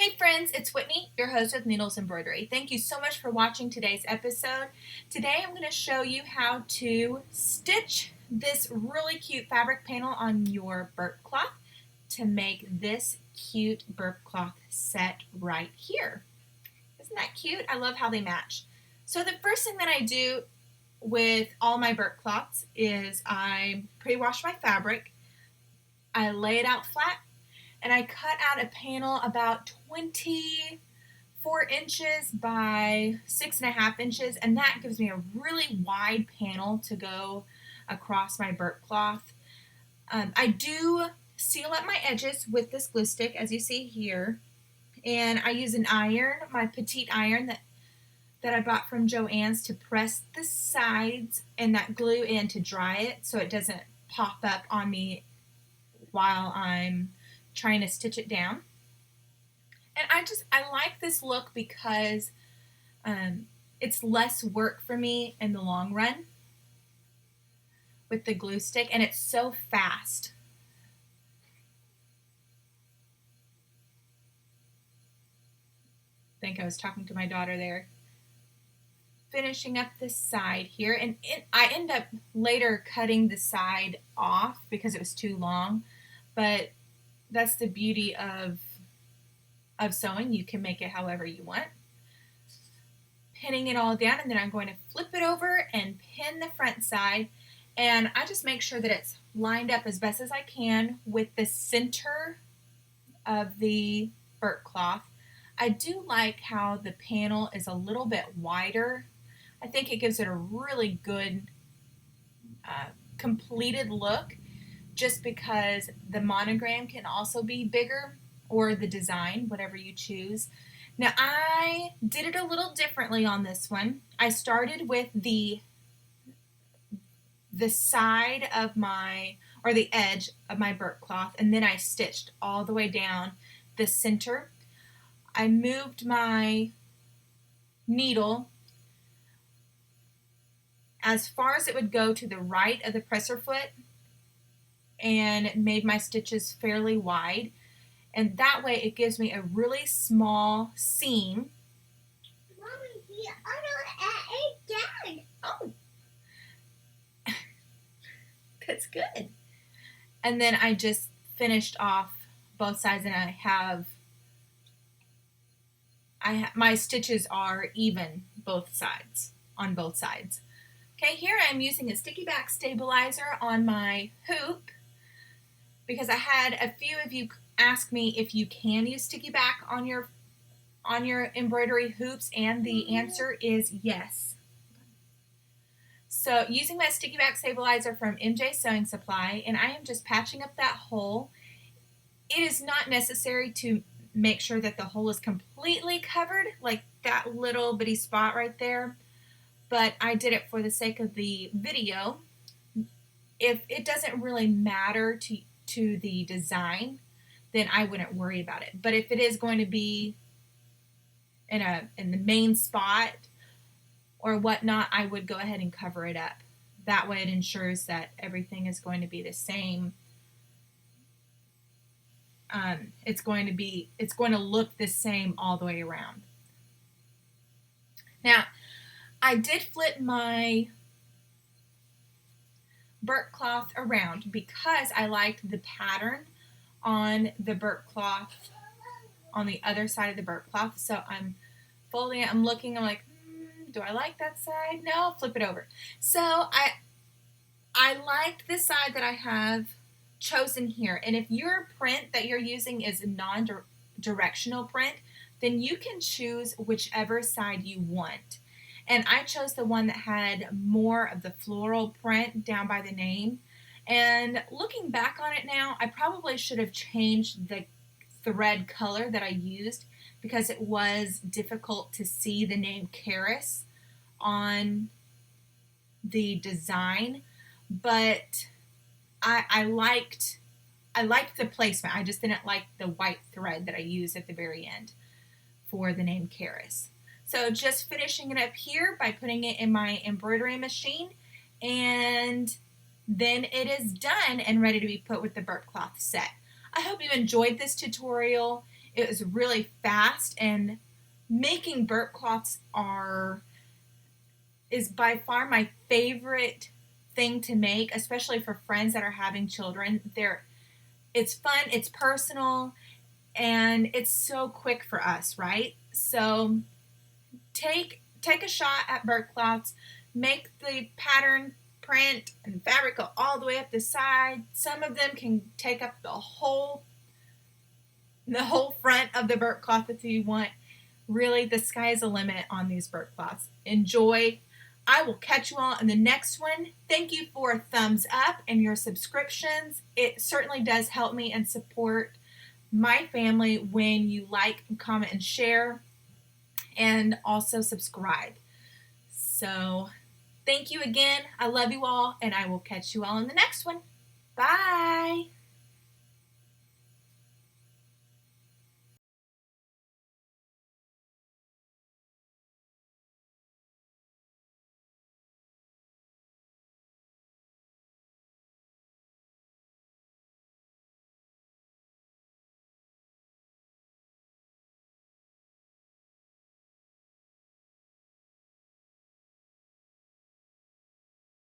Hey friends, it's Whitney, your host of Needles Embroidery. Thank you so much for watching today's episode. Today I'm going to show you how to stitch this really cute fabric panel on your burp cloth to make this cute burp cloth set right here. Isn't that cute? I love how they match. So the first thing that I do with all my burp cloths is I pre-wash my fabric, I lay it out flat, and I cut out a panel about 24 inches by 6.5 inches, and that gives me a really wide panel to go across my burp cloth. I do seal up my edges with this glue stick, as you see here, and I use an iron, my petite iron that I bought from Joann's, to press the sides and that glue in to dry it so it doesn't pop up on me while I'm trying to stitch it down. And I like this look because it's less work for me in the long run with the glue stick, and it's so fast. I think I was talking to my daughter there. Finishing up this side here, and I end up later cutting the side off because it was too long, but that's the beauty of sewing. You can make it however you want. Pinning it all down, and then I'm going to flip it over and pin the front side, and I just make sure that it's lined up as best as I can with the center of the burp cloth. I do like how the panel is a little bit wider. I think it gives it a really good completed look, just because the monogram can also be bigger, or the design, whatever you choose. Now I did it a little differently on this one. I started with the side of or the edge of my burp cloth, and then I stitched all the way down the center. I moved my needle as far as it would go to the right of the presser foot and made my stitches fairly wide, and that way it gives me a really small seam. Mommy, the other is done. Oh, that's good. And then I just finished off both sides, and my stitches are even on both sides. Okay, here I'm using a sticky back stabilizer on my hoop, because I had a few of you ask me if you can use sticky back on your embroidery hoops, and the answer is yes. So using my sticky back stabilizer from MJ Sewing Supply, and I am just patching up that hole. It is not necessary to make sure that the hole is completely covered, like that little bitty spot right there, but I did it for the sake of the video. If it doesn't really matter to the design, then I wouldn't worry about it. But if it is going to be in the main spot or whatnot, I would go ahead and cover it up. That way it ensures that everything is going to be the same. It's going to look the same all the way around. Now, I did flip my burp cloth around because I liked the pattern on the burp cloth on the other side of the burp cloth. So I'm folding it, I'm looking, I'm like, do I like that side? No, flip it over. So I liked the side that I have chosen here. And if your print that you're using is a non-directional print, then you can choose whichever side you want. And I chose the one that had more of the floral print down by the name. And looking back on it now, I probably should have changed the thread color that I used, because it was difficult to see the name Karis on the design. But I liked the placement. I just didn't like the white thread that I used at the very end for the name Karis. So just finishing it up here by putting it in my embroidery machine, and then it is done and ready to be put with the burp cloth set. I hope you enjoyed this tutorial. It was really fast, and making burp cloths is by far my favorite thing to make, especially for friends that are having children. It's fun, it's personal, and it's so quick for us, right? So take a shot at burp cloths, make the pattern, print, and fabric go all the way up the side. Some of them can take up the whole front of the burp cloth if you want. Really, the sky is the limit on these burp cloths. Enjoy. I will catch you all in the next one. Thank you for a thumbs up and your subscriptions. It certainly does help me and support my family when you like, comment, and share, and also subscribe. So thank you again. I love you all, and I will catch you all in the next one. Bye.